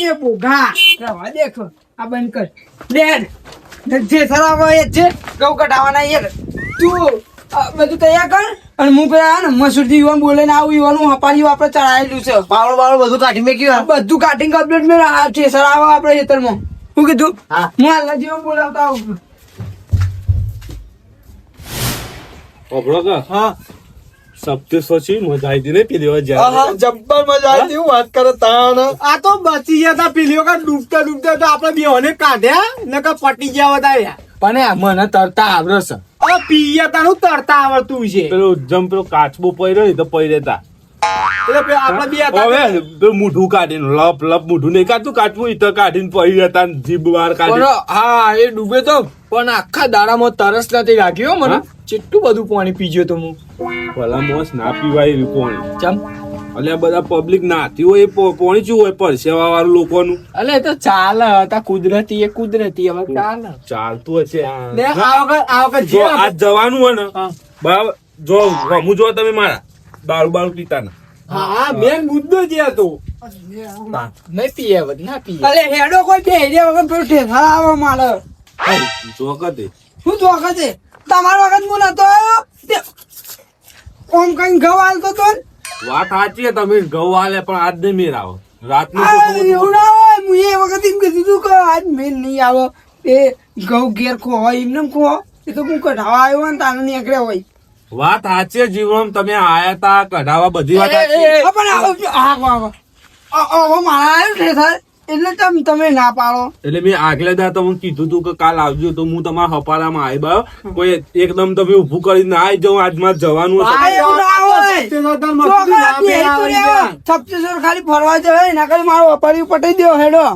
નહીં એ બોઘા રવા દેખો આ બંધ કર લે જે સરાવો એ છે ગૌ કઢાવાના યાર તું બધું તૈયાર કર અને હું પેલા ને મસૂરજી યુવાન બોલે ને આવું યુવાનું હપાડ્યું આપણે ચડાયેલું છે બાવળ બધું કાઢી મેક્યું બધું કાટિંગ કમ્પ્લીટ મેં છે સરાવો આપણે ખેતરમાં શું કીધું હું હાલ જીવન બોલાવતા આવું ઓબળો કે હા સપ્તેશ્વર છે મજા આવી હતી ને પેલી વાર જ્યારે જબ્બર મજા આવી હતી વાત કરે તાણ આ તો બચી ગયા તા પેલી વખત ડૂબતા ડૂબતા તો આપણે બેઓને કાઢ્યા નકર પટી ગયા વધાર્યા પણ મને તરતા આવડે છે આ પીયા તારું તરતા આવડતું છે પેલો જમ પેલો કાચબો પડ્યો ને તો પડ્યા તા એટલે પેલા આપણે બે હતા હવે પેલું મૂઠું કાઢીને લપ લપ મૂઠું નહીં કાઢતું કાચબું ઈ તો કાઢીને પડી હતા જીભ બહાર કાઢી હા એ ડૂબે તો પણ આખા દાડામાં તરસ નથી લાગ્યો મને કેટલું બધું પાણી પીજો તો હું ભલા મોસ ના પીવાય એવી પાણી ચમ એટલે આ બધા પબ્લિક નાતી હોય એ પાણી ચું હોય પરસેવા વાળું લોકોનું અલે તો ચાલે હતા કુદરતી એ કુદરતી હવે ચાલે ચાલતું હશે ને આ વખત જો આજ જવાનું હોય ને બરાબર જો રમું જો તમે મારા દારૂ બારૂ પીતા ને હા મેન મુદ્દો જ હતો નહીં પીએ હવે ના પીએ અલે હેડો કોઈ બે હેડ્યા વગર પેલું ઠેસા આવે મારે જો કદે શું તો વખતે તમારો વખત હું નતો આવ્યો ઓમ કઈ ઘઉં હાલતો તો વાત સાચી છે તમે ઘઉં હાલે પણ આજ નહીં મેર આવો રાતનું એવું ના હોય હું એ વખત એમ કીધું કે આજ મેં નહીં આવો એ ઘઉં ઘેર ખો હોય એમને ખો એ તો હું કઢાવા આવ્યો હોય ને તાને નીકળ્યા હોય વાત સાચી જીવન તમે આયા તા કઢાવા બધી વાત સાચી હવે મારા આવ્યું ઠેસા એટલે તમે ના પાડો એટલે મેં આગલે દા તમને કીધું તું કે કાલ આવજો તો હું તમારા હપારામાં આવી બાયો કોઈ એકદમ તમે ઉભું કરીને ના આવી જાઉં આજ મારે જવાનું છપ્પીસો ખાલી ફરવા જવાય ના ખાલી મારો અપાડી પટાઈ દો હેડો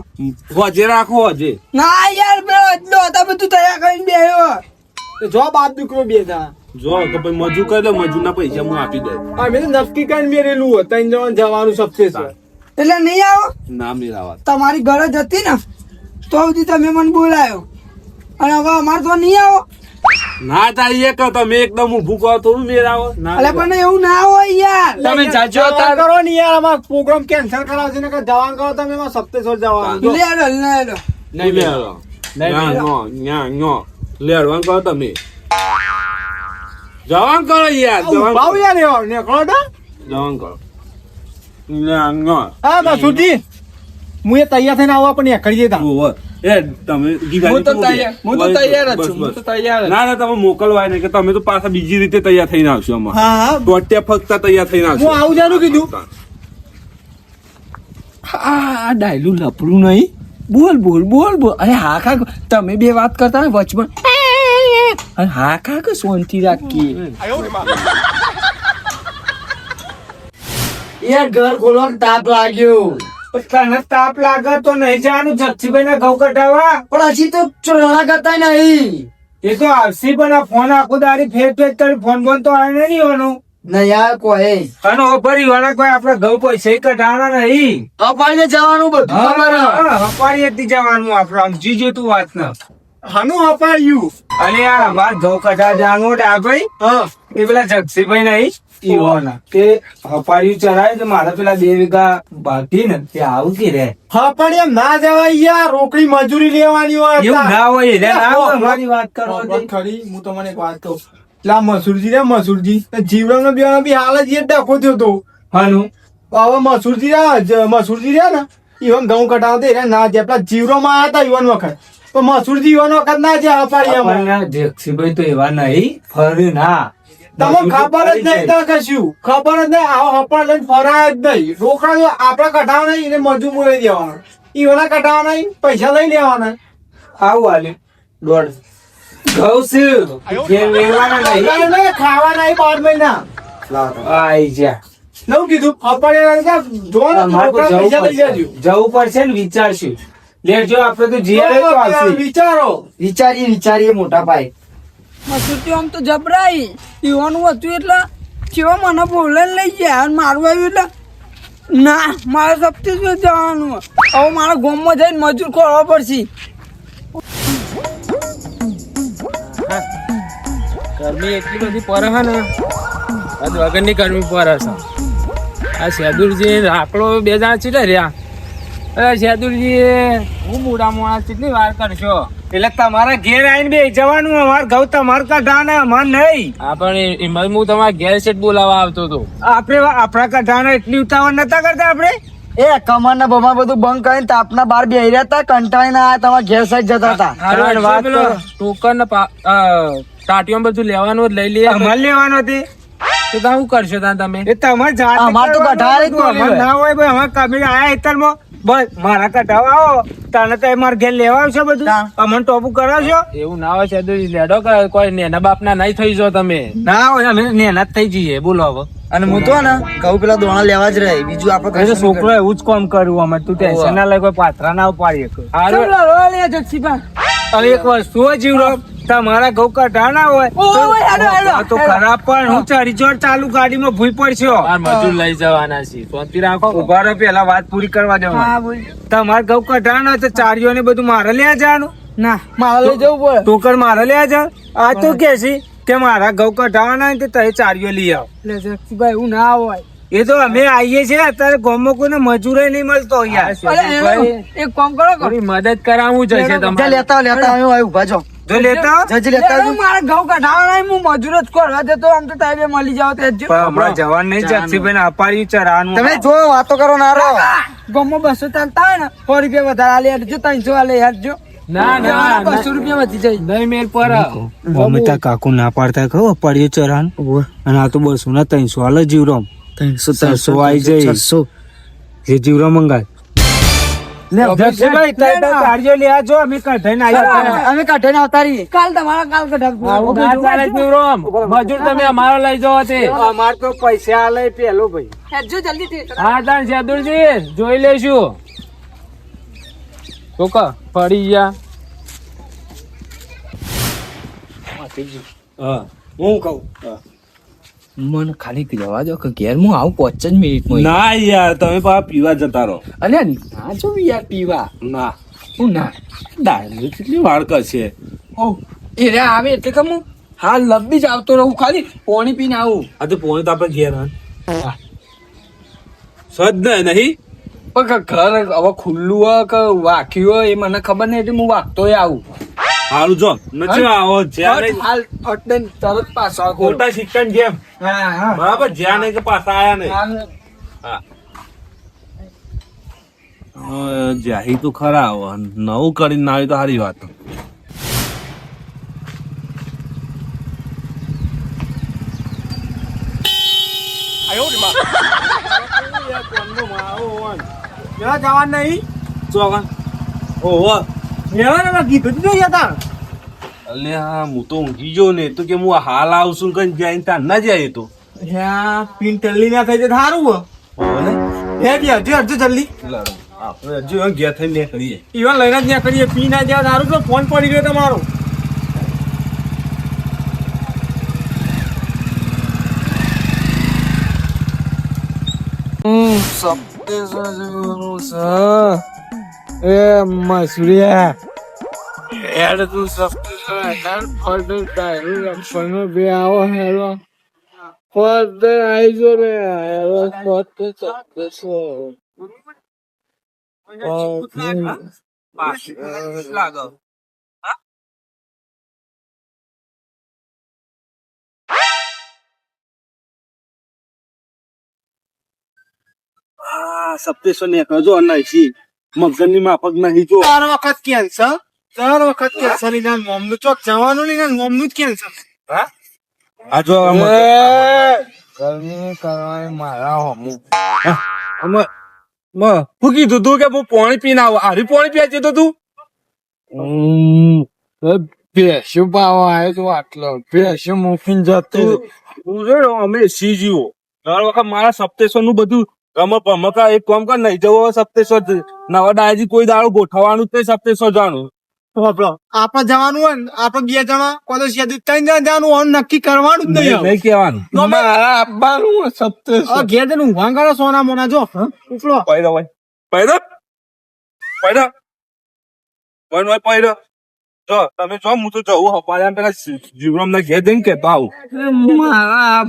હજે રાખો હજે ના યાર પેલો હતા બધું તૈયાર કરીને બેહ્યો જો બાપ દીકરો બે હતા જો કે ભાઈ મજૂર કરી લે મજૂર ના પૈસા હું આપી દે અમે તો નક્કી કરીને મેરેલું હતું જવાનું સબસે એટલે નહીં આવો ના મેળાવા તમારી ગરજ હતી ને તો સુધી તમે મને બોલાયો અને હવે અમારે તો નહીં આવો ના થાય એક તમે એકદમ ઉભું કરો થોડું મેળાવો એટલે પણ એવું ના હોય યાર તમે જાજો કરો ને યાર અમારો પ્રોગ્રામ કેન્સલ કરાવશે ને કે જવાનું કરો તમે એમાં સપ્તેશ્વર જવાનું લે હેડો લે હેડો નહીં મેળો લેડવાનું કરો તમે જવાન કરો યાર ભાવ યાર એવો નીકળો તો જવાન કરો હા બસ સુજી હું એ તૈયાર થઈને આવવા પણ એકડી જતા ના ના તમે મોકલવાય નહીં કે તમે તો પાછા બીજી રીતે તૈયાર થઈને આવશો આમાં હા તો અત્યારે ફક્ત તૈયાર થઈને આવશો હું આવું જાનું કીધું આ ડાયલું લપડું નહીં બોલ બોલ બોલ બોલ અરે હા ખા તમે બે વાત કરતા ને વચમાં અરે હા ખા કે શાંતિ રાખીએ યાર ઘર ખોલવાનો તાપ લાગ્યો તને તાપ લાગે તો નહીં જવાનું જક્ષીભાઈ ના ઘઉં કઢાવા પણ હજી તો ચોરા કરતા નહીં એ તો આવશે પણ આ ફોન આખો દાડી ફેર ફેર કરી ફોન બોન તો આવે નહીં હોવાનું ના યાર કોઈ અને ભરી વાળા કોઈ આપડે ઘઉં પૈસા કઢાવાના નહીં અપાઈને જવાનું બધું હપાડી જવાનું આપડે સમજી જો તું વાત ને હાનું અપાડ્યું અને યાર અમાર ઘઉં કઢા જવાનું ડાભાઈ એ પેલા જક્ષીભાઈ નહીં ઈવાના તે હપાડી ચડાય તો મારા પેલા 2 વીઘા બાકી ને તે આવું કે રે હા પણ એમ ના જવાય યાર રોકડી મજૂરી લેવાની હોય એવું ના હોય એટલે ના હોય અમારી વાત કરો ખરી હું તમને એક વાત કહું લા મસૂરજી જીવરામ નો બી હાલ જ ડખો થયો તો હાનું હવે મસૂરજી રહ્યા ને ઈવન ઘઉં કટાવતા એને ના જે પેલા જીવરોમાં આવ્યા હતા ઈવન વખત તો મસૂરજી ઈવન વખત ના જે અપાડી એમ જક્ષીભાઈ તો એવા નહીં ફર્યું ના તમને ખબર જ નહીં તો કશું ખબર જ નહીં આવો હપડ લઈને ફરાય જ નહીં રોકડા આપડે કઢાવ નહીં એને મજૂર બોલાવી દેવાનો ઈવના કઢાવ નહીં પૈસા લઈ લેવાના આવું હાલે દોઢ ઘઉં ખાવા નહીં 12 મહિના આઈ જા નવું કીધું જવું પડશે ને વિચારશું લેજો આપડે તો વિચારો વિચારીએ મોટા ભાઈ મસૂરતી આમ તો જબરાઈ પીવાનું હતું એટલે કેવા મને બોલે લઈ ગયા અને મારું આવ્યું એટલે ના મારે સપ્તી જવાનું હવે મારા ગામમાં જઈને મજૂર કરવા પડશે ગરમી એટલી બધી પડે છે ને આજ વગરની ગરમી પડે છે આ શેદુરજી આકડો 2 જણા ચીડે રહ્યા અરે શેદુરજી હું બુડા મોણા કેટલી વાર કરશો એટલે તમારા ઘેર આવીને બે જવાનું, અમાર ઘઉં તમાર કઢાને અમાર નહીં. હા પણ એમાં હું તમારા ઘેર સેટ બોલાવા આવતો હતો. આપણે આપણા કઢાને એટલી ઉતાવળ નતા કરતા આપણે. એ કમાન ના બમા બધું બંધ કરીને તાપના બાર બેહી રહ્યા હતા, કંટાળીને આ તમારા ઘેર સાઈડ જતા હતા. હારું, વાત કરો. ટોકન ટાટીઓ બધું લેવાનું હોય તો લઈ લઈએ. અમારે લેવાનું હતી. તો તમે શું કરશો ત્યાં તમે? એ તમારે જાતે અમાર તો કરવાનું કઢાવા જ હતું. અમારે બોલ્યું. ના હોય ભાઈ, અમારે કબીર આયા હેતરમાં. બસ મારા કઢાવા આવો તને તો મારા ઘેર લેવા આવશો બધું. અમને ટોપું કરાવશો એવું ના હોય શેદુરજી, લેડો કરે કોઈ નેના બાપના નહીં થઈ જો તમે. ના હોય, અમે નેના જ થઈ જઈએ. બોલો હવે. અને હું તો ને કહું પેલા દોણા લેવા જ રહે, બીજું આપણે કઈ તો છોકરો એવું જ કામ કર્યું. અમે તું ટેન્શન ના લઈ, કોઈ પાથરા ના ઉપાડીએ. હારું. હવે એક વસ્તુ હોય જીવરો, તમારા ઘઉં કઢા ના હોય તો ખરાબ પણ હું ચડી ચોર ચાલુ ગાડીમાં ભૂઈ પડશો. આ મજૂર લઈ જવાના છે, શાંતિ રાખો. ઉભા રહો, પેલા વાત પૂરી કરવા દો. તમારે ઘઉં કઢા ના હોય તો ચારીઓ ને બધું મારે લેવા જવાનું. ના મારે લઈ જવું પડે. ટોકર મારે લેવા જાવ. આ તો કે છે કે મારા ઘઉં કઢાવાના હોય તો તમે ચારીઓ લઈ આવો. એટલે જગસીભાઈ એવું ના હોય. એ તો અમે આવીએ છીએ, અત્યારે ગામમાં કોઈને મજૂરે નહીં મળતો યાર. અરે એક કામ કરો થોડી મદદ કરાવવું જશે તમારે. લેતા આવ્યો ઉભા છો જો લેતા આવો. જજ લેતા આવજો. મારા ઘઉં કઢાવવાના હું મજૂર જ કરવા દેતો, આમ તો તારે મળી જાવ તે જ. પણ હમણાં જવાન નહીં, જક્ષીભાઈ ને અપાડ્યું ચરાનું. તમે જો વાતો કરો ના રહો. ગમો 200 ચાલતા હોય ને 100 રૂપિયા વધારે આલી આપજો, 300 આલી આપજો. ના ના 200 રૂપિયા વધી જાય. નહીં મેલ પર. મમતા કાકુ ના પાડતા કહો અપાડ્યું ચરાન. અને આ તો 200 ના 300 હાલ જીવરામ. 300 આવી જાય. જે જીવરામ મંગાય. જક્ષીભાઈ ચારીઓ લેવા જો, અમે કઢાઈને આવ્યા. અમે કાઢીને આવતા રહીએ. કાલ તમારા કાલ કઢાવ. ના ચાલે જીવરામ. મજૂર તમે અમારો લઈ જાઓ તે. અમાર તો પૈસા આલે પેલો ભાઈ. હેડજો જલ્દી. હા તાન શેદુરજી જોઈ લેશું. તો કા પડી ગયા. હા હું કહું મને ખાલી જવા દો કે ઘેર હું આવું 5 જ મિનિટમાં. ના યાર, તમે પાછા પીવા જતા રહો. અલ્યા ના જો યાર પીવા. ના હું ના ડાયરી કેટલી વાર કરશે. એ રે આવે એટલે કે હું હાલ લબ્બી જ આવતો રહું, ખાલી પાણી પીને આવું. આ તો પોણી તો આપણે ઘેર સદ નહીં. પણ ઘર હવે ખુલ્લું હોય કે વાખ્યું હોય એ મને ખબર નહીં, એટલે હું વાગતો આવું. સારું જો નથી આવો જ્યાં નહીં. હાલ અટન તરત પાછો આવો. ખોટા શિક્ષણ જેમ બરાબર, જ્યાં નહીં કે પાછા આયા નહીં. જાહી તો ખરા આવો, નવું કરીને ના આવી તો સારી વાત. જવાન નહીં. ચોગન ઓહો લેવાના કીધું જ નહીં હતા. અલ્યા હું તો ઊંઘી ગયો ને, તો કે હું હાલ આવશું કઈ જાય ત્યાં ના જાય તો. પીન ટલ્લી ના થઈ જાય સારું હોય. હજુ જલ્દી આપણે હજુ ઘેર થઈને કરીએ. ઈવન લઈને જ ત્યાં કરીએ. પી ના જાય સારું તો ફોન પડી ગયો તમારો. મસુરિયા યાર તું બે આવો હેરો આઈજો રે સપ્તેશ્વર ને કજો નહીં મગજની માફક નહીં જો. 4 વખત કેન્સર, 4 વખત કેન્સર. એના મોમનું ચોક જવાનું નહીં, એના મોમનું જ કેન્સર. આ જો ગરમી કરવાની મારા હોમું. શું કીધું તું કે હું પાણી પીને આવું? હારી પાણી પીવા જતો તું? ભેંસું પાવા આવ્યો તું આટલો. ભેંસું મૂકીને જતો. તું જો અમે સી જીવો દર વખત મારા સપ્તેશ્વર નું બધું રમત ભમકા એક કામ કર નહીં જવો સપ્તેશ્વર નવા ડાયજી કોઈ દાડો ગોઠવવાનું જ નહીં સપ્તેશ્વર જવાનું. આપડે જવાનું હોય ને, આપડે 2 જણા કોઈ 3 જણા જવાનું હોય, નક્કી કરવાનું જ નહીં. નહીં કહેવાનું. આપવાનું સપ્તેશ્વર ઘેર જઈને ઊંઘા કરો સોના મોના. જો ઉપડો પૈદો ભાઈ પૈદો પૈદો ભાઈ પૈદો જો તમે જો હું તો જવું હપાડ્યા પેલા જીવરામ ના ઘેર જઈને કેતા આવું. મારા